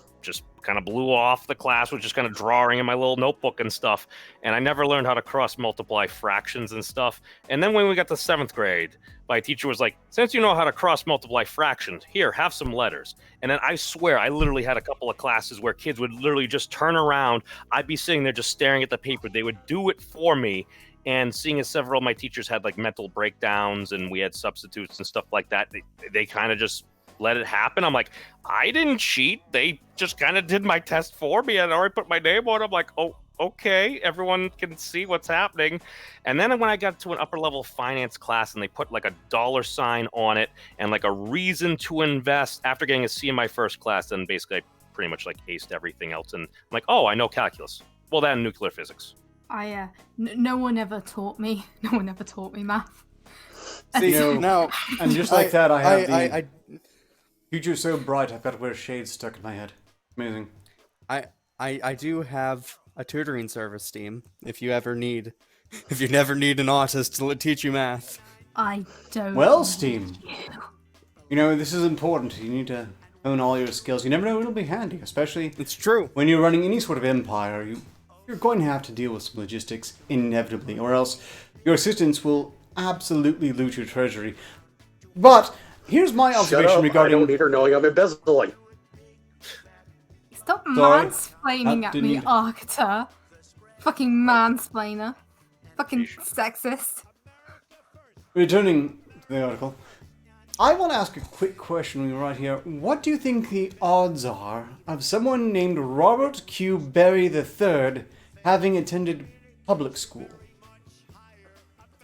kind of blew off the class, was just kind of drawing in my little notebook and stuff, and I never learned how to cross multiply fractions and stuff. And then when we got to 7th grade, my teacher was like, "Since you know how to cross multiply fractions, here, have some letters." And then I swear, I literally had a couple of classes where kids would literally just turn around. I'd be sitting there just staring at the paper. They would do it for me. And seeing as several of my teachers had like mental breakdowns and we had substitutes and stuff like that, they kind of just let it happen. I'm like, I didn't cheat. They just kind of did my test for me. I'd already put my name on it. I'm like, oh, okay, everyone can see what's happening. And then when I got to an upper level finance class and they put like a dollar sign on it and like a reason to invest after getting a C in my first class, then basically I pretty much like aced everything else. And I'm like, oh, I know calculus. Well, then nuclear physics. No one ever taught me. No one ever taught me math. See, now, and just like that, I have the future so bright, I've got to wear shades stuck in my head. Amazing. I do have a tutoring service, Steam. If you never need an artist to teach you math. I don't. Well, Steam, you know, this is important. You need to hone all your skills. You never know, it'll be handy, especially it's true when you're running any sort of empire. You're going to have to deal with some logistics inevitably, or else your assistants will absolutely loot your treasury. But here's my observation regarding. I don't need her knowing I'm embezzling. Stop mansplaining at me, Arketer. Fucking mansplainer. Fucking sexist. Returning to the article, I want to ask a quick question right here. What do you think the odds are of someone named Robert Q. Berry III having attended public school?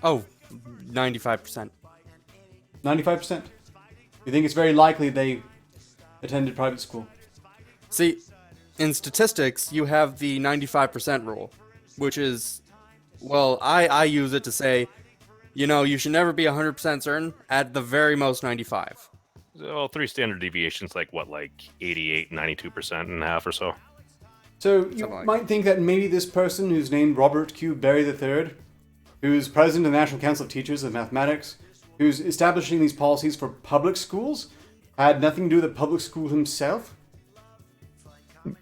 Oh, 95%. 95%? You think it's very likely they attended private school? See, in statistics, you have the 95% rule, which is, well, I use it to say, you know, you should never be 100% certain, at the very most 95. Well, 3 standard deviations, like 88, 92% and a half or so. So you might think that maybe this person who's named Robert Q. Berry III, who's president of the National Council of Teachers of Mathematics, who's establishing these policies for public schools, had nothing to do with the public school himself?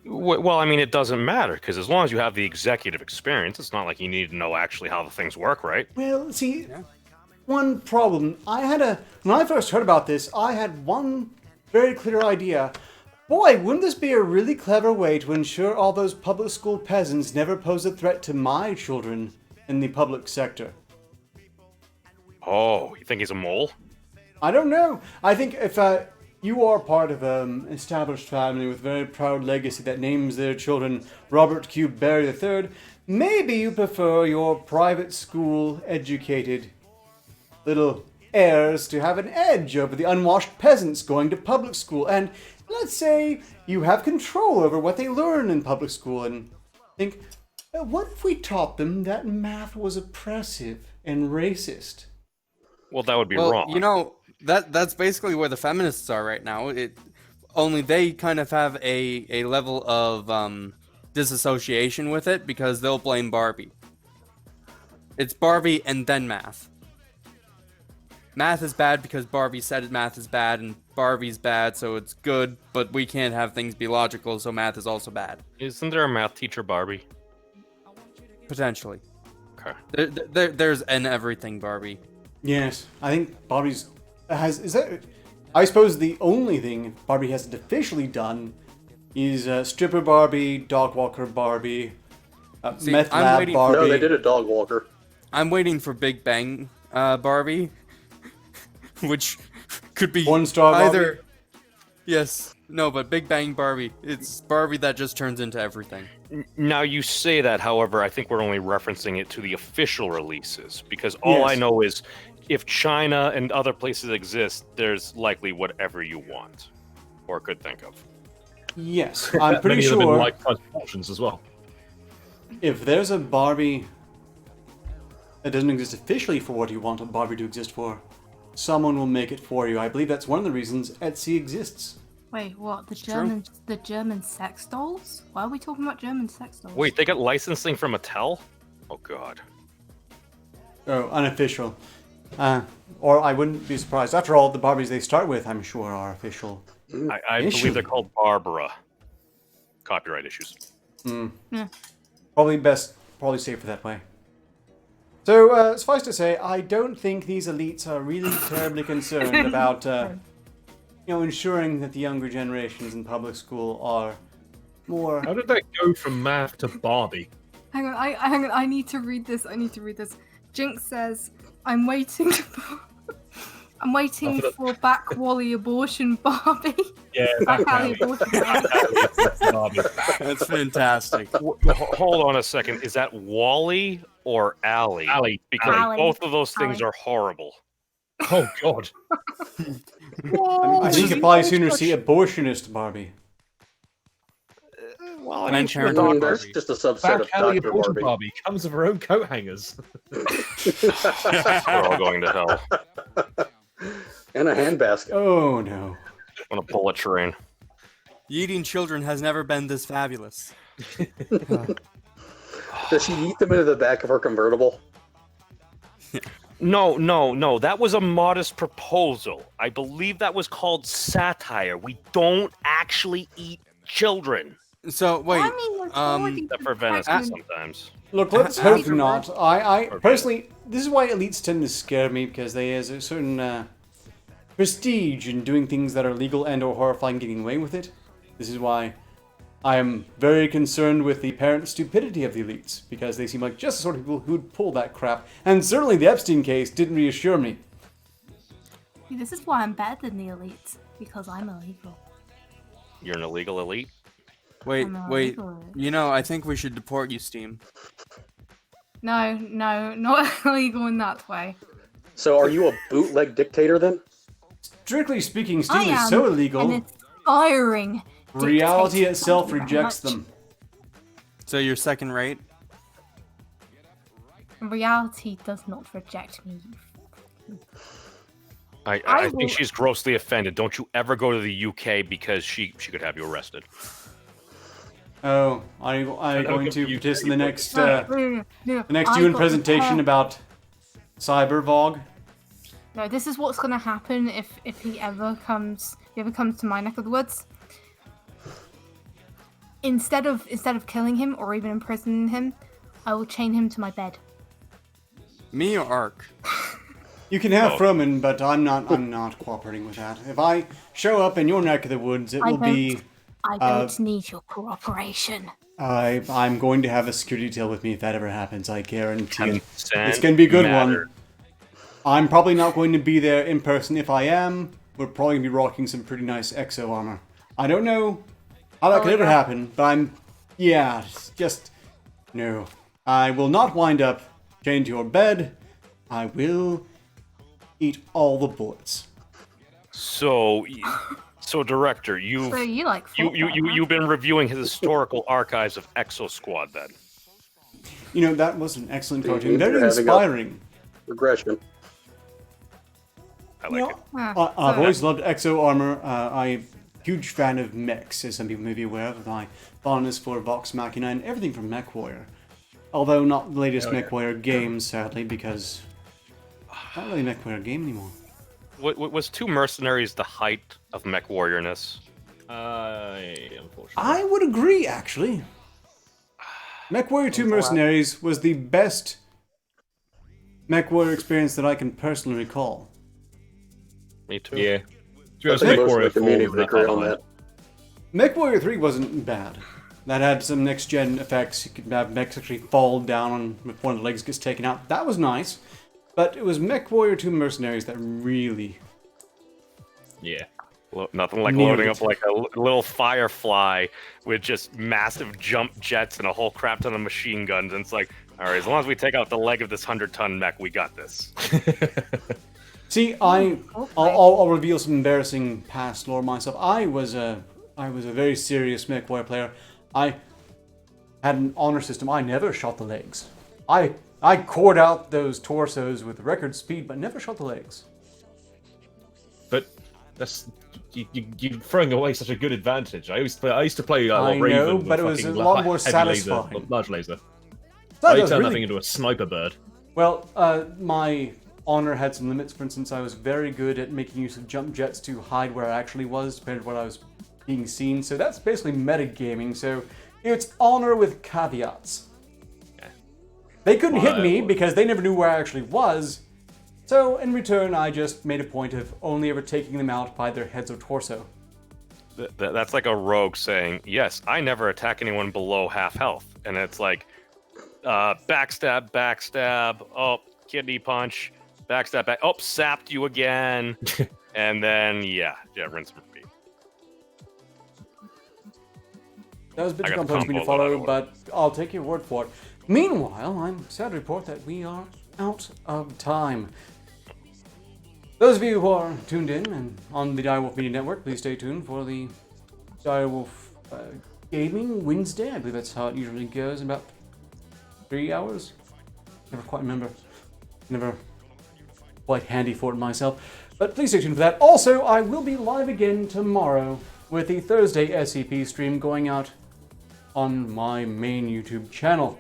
Well, I mean, it doesn't matter, because as long as you have the executive experience, it's not like you need to know actually how the things work, right? Well, see, one problem. When I first heard about this, I had one very clear idea. Boy, wouldn't this be a really clever way to ensure all those public school peasants never pose a threat to my children in the public sector? Oh, you think he's a mole? I don't know. I think if you are part of an established family with a very proud legacy that names their children Robert Q. Berry III, maybe you prefer your private school educated little heirs to have an edge over the unwashed peasants going to public school. And let's say you have control over what they learn in public school and think, what if we taught them that math was oppressive and racist? Well, that would be wrong. You know, that's basically where the feminists are right now. Only they kind of have a level of disassociation with it because they'll blame Barbie. It's Barbie and then math. Math is bad because Barbie said math is bad, and Barbie's bad, so it's good, but we can't have things be logical, so math is also bad. Isn't there a math teacher Barbie? Potentially. Okay. There's an everything Barbie. Yes, I think Barbie's I suppose the only thing Barbie hasn't officially done is stripper Barbie, dog walker Barbie, meth lab Barbie. No, they did a dog walker. I'm waiting for Big Bang Barbie, which could be One Star either. Barbie? Yes, no, but Big Bang Barbie. It's Barbie that just turns into everything. Now, you say that, however, I think we're only referencing it to the official releases, because all I know is if China and other places exist, there's likely whatever you want or could think of. Yes, I'm pretty Many of them sure in like proportions as well. if there's a Barbie that doesn't exist officially for what you want a Barbie to exist for, someone will make it for you. I believe that's one of the reasons Etsy exists. Wait, what? true. The German sex dolls? Why are we talking about German sex dolls? Wait, they got licensing from Mattel? Oh god. Oh, unofficial. Or I wouldn't be surprised. After all, the Barbies they start with, I'm sure, are official. I believe they're called Barbara. Copyright issues. Yeah. Probably safer that way. So, suffice to say, I don't think these elites are really terribly concerned about, ensuring that the younger generations in public school are more... How did that go from math to Barbie? Hang on, I need to read this. Jinx says, I'm waiting for back Wally abortion Barbie. Yeah, Back alley abortion Barbie. That's fantastic. Hold on a second. Is that Wally or Allie? Allie. Because Allie. both of those things Allie. are horrible. Oh god. I think you'll probably sooner see abortionist Barbie. Well, I And mean, Sharon I mean, Barbie. that's just a subset Back of alley Dr. abortion Barbie. Barbie comes with her own coat hangers. we're all going to hell. And a handbasket. Oh, no. On a bullet train. Eating children has never been this fabulous. Does she eat them into the back of her convertible? No. That was a modest proposal. I believe that was called satire. We don't actually eat children. So wait, I mean, there's already Except for Venice pregnant- sometimes. Look, let's After hope not. I Okay. personally, this is why elites tend to scare me, because they has a certain prestige in doing things that are legal and or horrifying, getting away with it. This is why I am very concerned with the apparent stupidity of the elites, because they seem like just the sort of people who'd pull that crap. And certainly the Epstein case didn't reassure me. See, this is why I'm better than the elites, because I'm illegal. You're an illegal elite? wait. I'm illegal. I think we should deport you, Steam. No, not illegal in that way. So are you a bootleg dictator then? Strictly speaking, I Steam am is so illegal, an inspiring reality dictator. itself Thank you very rejects much. them. So you're second rate. Reality does not reject me. I will- think she's grossly offended. Don't you ever go to the UK because she could have you arrested. Oh, are you going to you- participate in the next No, the next I UN got presentation the- about cybervog? No, this is what's gonna happen if he ever comes to my neck of the woods. Instead of killing him or even imprisoning him, I will chain him to my bed. Me or Ark? You can have Oh. Froman, but I'm not cooperating with that. If I show up in your neck of the woods, it will be I don't need your cooperation. I'm going to have a security detail with me if that ever happens. I guarantee it. Consent It's going to be a good matters. one. I'm probably not going to be there in person. If I am, we're probably going to be rocking some pretty nice exo armor. I don't know how that could ever happen, but no. I will not wind up chained to your bed. I will eat all the bullets. So, director, you've So you like you've been reviewing his historical archives of Exo Squad, then. You know, that was an excellent cartoon. You're Very having a- inspiring. Regression. I like it. I've always loved Exo Armor. I'm a huge fan of mechs, as some people may be aware of. My fondness for Vox Machina and everything from MechWarrior. Although not the latest MechWarrior game, sadly, because not really a MechWarrior game anymore. Was Two Mercenaries the height of mech warriorness? Unfortunately. I would agree, actually. MechWarrior 2 Mercenaries was the best MechWarrior experience that I can personally recall. Me too. Yeah. I think most of the community would agree on that. MechWarrior 3 wasn't bad. That had some next-gen effects. You could have mechs actually fall down if one of the legs gets taken out. That was nice. But it was MechWarrior 2 Mercenaries that really... Yeah. Nothing like Nailed loading it. up like a little Firefly with just massive jump jets and a whole crap ton of machine guns. And it's like, all right, as long as we take out the leg of this 100-ton mech, we got this. See, I'll reveal some embarrassing past lore myself. I was a very serious MechWarrior player. I had an honor system. I never shot the legs. I cored out those torsos with record speed, but never shot the legs. But that's you're throwing away such a good advantage. I used to play I Raven know, with but it was a fucking lot more heavy satisfying. laser, large laser. So I that was turned that really- thing into a sniper bird. Well, my honor had some limits. For instance, I was very good at making use of jump jets to hide where I actually was, depending on what I was being seen. So that's basically metagaming. So it's honor with caveats. Yeah. They couldn't hit me because they never knew where I actually was. So in return, I just made a point of only ever taking them out by their heads or torso. That's like a rogue saying, yes, I never attack anyone below half health. And it's like, backstab, backstab, oh, kidney punch, backstab, back, oh, sapped you again. And then, yeah, rinse and repeat. That was a bit I too got the complex for me to combo follow, load. but I'll take your word for it. Meanwhile, I'm sad to report that we are out of time. Those of you who are tuned in and on the Direwolf Media Network, please stay tuned for the Direwolf Gaming Wednesday. I believe that's how it usually goes, in about 3 hours. Never quite remember. Never quite handy for it myself. But please stay tuned for that. Also, I will be live again tomorrow with the Thursday SCP stream going out on my main YouTube channel.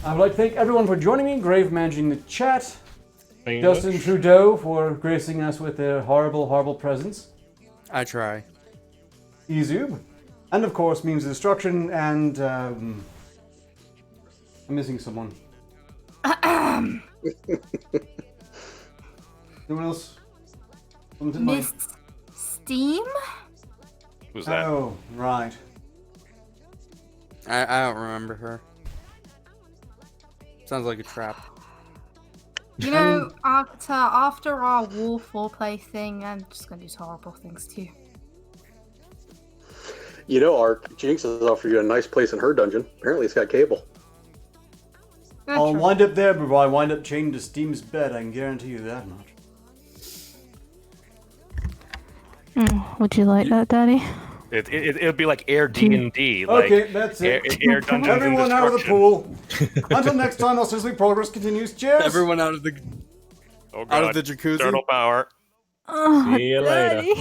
I would like to thank everyone for joining me, Grave managing the chat, Justin Trudeau for gracing us with their horrible, horrible presence, I try. Ezub, and of course Memes of Destruction, and I'm missing someone. Anyone else? Someone's in my- Miss Steam? Who's that? Oh, right. I don't remember her. Sounds like a trap. You know, Arketer, after our War foreplay thing, I'm just gonna do horrible things to you. You know, Ark, Jinx has offered you a nice place in her dungeon. Apparently it's got cable. I'll wind up there before I wind up chained to Steam's bed, I can guarantee you that much. Would you like that, Daddy? It'll be like Air D&D. Like Okay, that's it. Air Dungeons and Everyone out of the Destruction. pool. Until next time, our Sizzling Progress continues. Cheers! Everyone out of the Oh, out of God. the jacuzzi. Turtle power. Oh, See you later. Daddy.